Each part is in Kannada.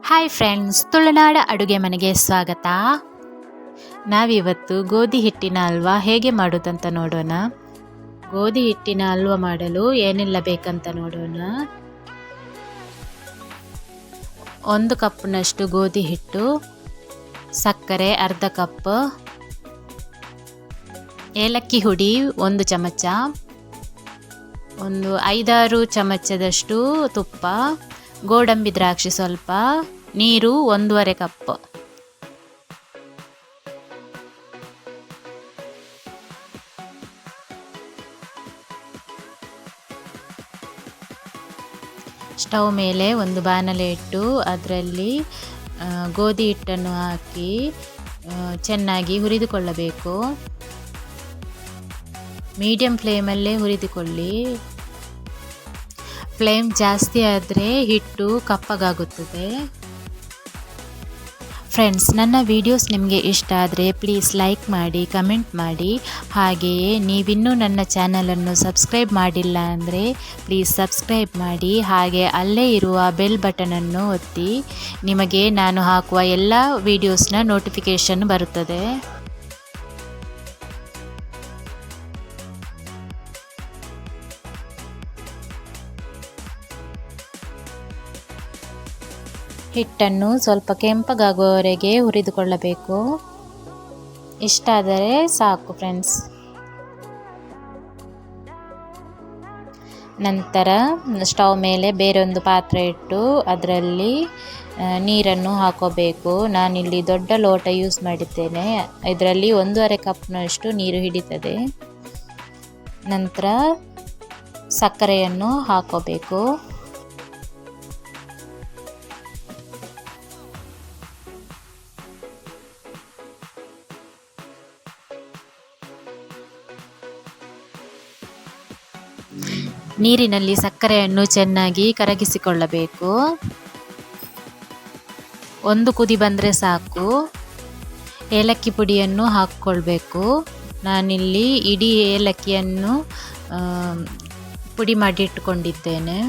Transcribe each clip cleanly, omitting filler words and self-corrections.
ಹಾಯ್ ಫ್ರೆಂಡ್ಸ್, ತುಳುನಾಡ ಅಡುಗೆ ಮನೆಗೆ ಸ್ವಾಗತ. ನಾವಿವತ್ತು ಗೋಧಿ ಹಿಟ್ಟಿನ ಹಲ್ವಾ ಹೇಗೆ ಮಾಡೋದಂತ ನೋಡೋಣ. ಗೋಧಿ ಹಿಟ್ಟಿನ ಹಲ್ವಾ ಮಾಡಲು ಏನೆಲ್ಲ ಬೇಕಂತ ನೋಡೋಣ. 1 ಕಪ್ನಷ್ಟು ಗೋಧಿ ಹಿಟ್ಟು, ಸಕ್ಕರೆ ಅರ್ಧ ಕಪ್, ಏಲಕ್ಕಿ ಹುಡಿ 1 ಚಮಚ, ಒಂದು 5-6 ಚಮಚದಷ್ಟು ತುಪ್ಪ, ಗೋಡಂಬಿ ದ್ರಾಕ್ಷಿ ಸ್ವಲ್ಪ, ನೀರು 1.5 ಕಪ್. ಸ್ಟವ್ ಮೇಲೆ ಒಂದು ಬಾಣಲೆ ಇಟ್ಟು ಅದರಲ್ಲಿ ಗೋಧಿ ಹಿಟ್ಟನ್ನು ಹಾಕಿ ಚೆನ್ನಾಗಿ ಹುರಿದುಕೊಳ್ಳಬೇಕು. ಮೀಡಿಯಂ ಫ್ಲೇಮಲ್ಲೇ ಹುರಿದುಕೊಳ್ಳಿ. ಫ್ಲೇಮ್ ಜಾಸ್ತಿ ಆದರೆ ಹಿಟ್ಟು ಕಪ್ಪಗಾಗುತ್ತದೆ. ಫ್ರೆಂಡ್ಸ್, ನನ್ನ ವಿಡಿಯೋಸ್ ನಿಮಗೆ ಇಷ್ಟ ಆದರೆ ಪ್ಲೀಸ್ ಲೈಕ್ ಮಾಡಿ, ಕಮೆಂಟ್ ಮಾಡಿ. ಹಾಗೆಯೇ ನೀವಿನ್ನೂ ನನ್ನ ಚಾನಲನ್ನು ಸಬ್ಸ್ಕ್ರೈಬ್ ಮಾಡಿಲ್ಲ ಅಂದರೆ ಪ್ಲೀಸ್ ಸಬ್ಸ್ಕ್ರೈಬ್ ಮಾಡಿ. ಹಾಗೆ ಅಲ್ಲೇ ಇರುವ ಬೆಲ್ ಬಟನನ್ನು ಒತ್ತಿ. ನಿಮಗೆ ನಾನು ಹಾಕುವ ಎಲ್ಲ ವಿಡಿಯೋಸ್ನ ನೋಟಿಫಿಕೇಷನ್ ಬರುತ್ತದೆ. ಹಿಟ್ಟನ್ನು ಸ್ವಲ್ಪ ಕೆಂಪಗಾಗುವವರೆಗೆ ಹುರಿದುಕೊಳ್ಳಬೇಕು. ಇಷ್ಟಾದರೆ ಸಾಕು ಫ್ರೆಂಡ್ಸ್. ನಂತರ ಸ್ಟವ್ ಮೇಲೆ ಬೇರೊಂದು ಪಾತ್ರೆ ಇಟ್ಟು ಅದರಲ್ಲಿ ನೀರನ್ನು ಹಾಕೋಬೇಕು. ನಾನಿಲ್ಲಿ ದೊಡ್ಡ ಲೋಟ ಯೂಸ್ ಮಾಡಿದ್ದೇನೆ. ಇದರಲ್ಲಿ 1.5 ಕಪ್ನಷ್ಟು ನೀರು ಹಿಡಿತದೆ. ನಂತರ ಸಕ್ಕರೆಯನ್ನು ಹಾಕೋಬೇಕು. ನೀರಿನಲ್ಲಿ ಸಕ್ಕರೆಯನ್ನು ಚೆನ್ನಾಗಿ ಕರಗಿಸಿಕೊಳ್ಳಬೇಕು. 1 ಕುದಿ ಬಂದರೆ ಸಾಕು. ಏಲಕ್ಕಿ ಪುಡಿಯನ್ನು ಹಾಕ್ಕೊಳ್ಬೇಕು. ನಾನಿಲ್ಲಿ ಇಡೀ ಏಲಕ್ಕಿಯನ್ನು ಪುಡಿ ಮಾಡಿ ಇಟ್ಟುಕೊಂಡಿದ್ದೇನೆ.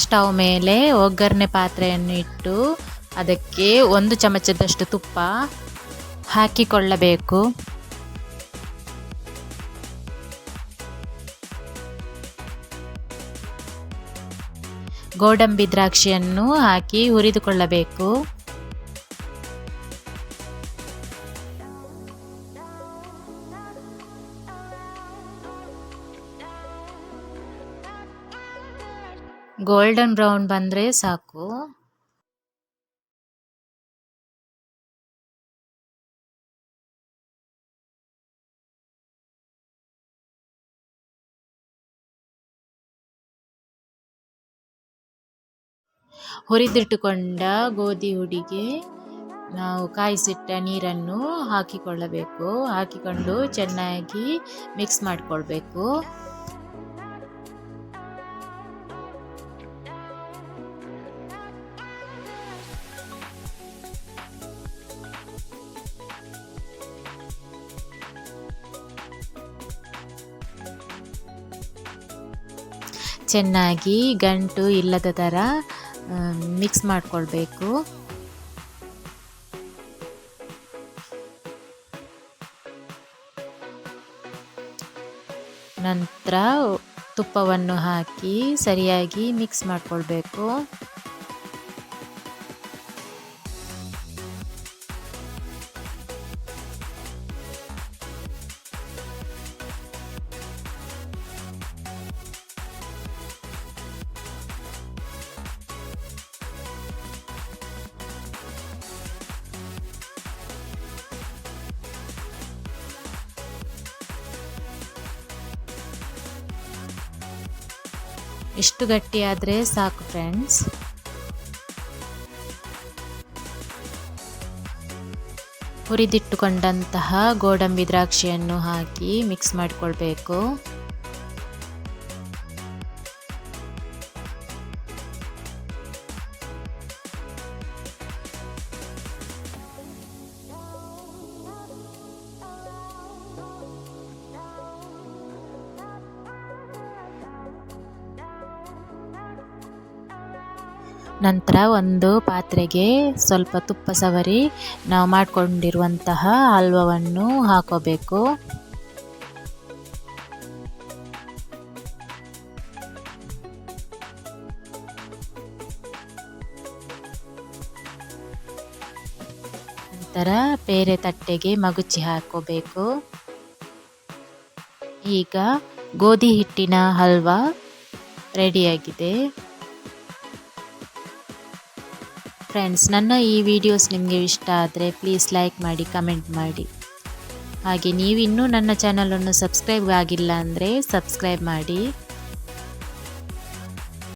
ಸ್ಟವ್ ಮೇಲೆ ಒಗ್ಗರಣೆ ಪಾತ್ರೆಯನ್ನು ಇಟ್ಟು ಅದಕ್ಕೆ 1 ಚಮಚದಷ್ಟು ತುಪ್ಪ ಹಾಕಿಕೊಳ್ಳಬೇಕು. ಗೋಡಂಬಿ ದ್ರಾಕ್ಷಿಯನ್ನು ಹಾಕಿ ಹುರಿದುಕೊಳ್ಳಬೇಕು. ಗೋಲ್ಡನ್ ಬ್ರೌನ್ ಬಂದರೆ ಸಾಕು. ಹುರಿದಿಟ್ಟುಕೊಂಡ ಗೋಧಿ ಹುಡಿಗೆ ನಾವು ಕಾಯಿಸಿಟ್ಟ ನೀರನ್ನು ಹಾಕಿಕೊಳ್ಳಬೇಕು. ಹಾಕಿಕೊಂಡು ಚೆನ್ನಾಗಿ ಮಿಕ್ಸ್ ಮಾಡಿಕೊಳ್ಬೇಕು. ಚೆನ್ನಾಗಿ ಗಂಟು ಇಲ್ಲದ ಥರ ಮಿಕ್ಸ್ ಮಾಡಿಕೊಳ್ಬೇಕು. ನಂತರ ತುಪ್ಪವನ್ನು ಹಾಕಿ ಸರಿಯಾಗಿ ಮಿಕ್ಸ್ ಮಾಡಿಕೊಳ್ಬೇಕು. ಇಷ್ಟು ಗಟ್ಟಿಯಾದರೆ ಸಾಕು ಫ್ರೆಂಡ್ಸ್. ಹುರಿದಿಟ್ಟುಕೊಂಡಂತಹ ಗೋಡಂಬಿ ದ್ರಾಕ್ಷಿಯನ್ನು ಹಾಕಿ ಮಿಕ್ಸ್ ಮಾಡಿಕೊಳ್ಬೇಕು. ನಂತರ ಒಂದು ಪಾತ್ರೆಗೆ ಸ್ವಲ್ಪ ತುಪ್ಪ ಸವರಿ ನಾವು ಮಾಡಿಕೊಂಡಿರುವಂತಹ ಹಲ್ವವನ್ನು ಹಾಕೋಬೇಕು. ನಂತರ ಬೇರೆ ತಟ್ಟೆಗೆ ಮಗುಚಿ ಹಾಕೋಬೇಕು. ಈಗ ಗೋಧಿ ಹಿಟ್ಟಿನ ಹಲ್ವಾ ರೆಡಿಯಾಗಿದೆ. ಫ್ರೆಂಡ್ಸ್, ನನ್ನ ಈ ವಿಡಿಯೋಸ್ ನಿಮಗೆ ಇಷ್ಟ ಆದರೆ ಪ್ಲೀಸ್ ಲೈಕ್ ಮಾಡಿ, ಕಮೆಂಟ್ ಮಾಡಿ. ಹಾಗೆ ನೀವಿನ್ನೂ ನನ್ನ ಚಾನಲನ್ನು ಸಬ್ಸ್ಕ್ರೈಬ್ ಆಗಿಲ್ಲ ಅಂದರೆ ಸಬ್ಸ್ಕ್ರೈಬ್ ಮಾಡಿ.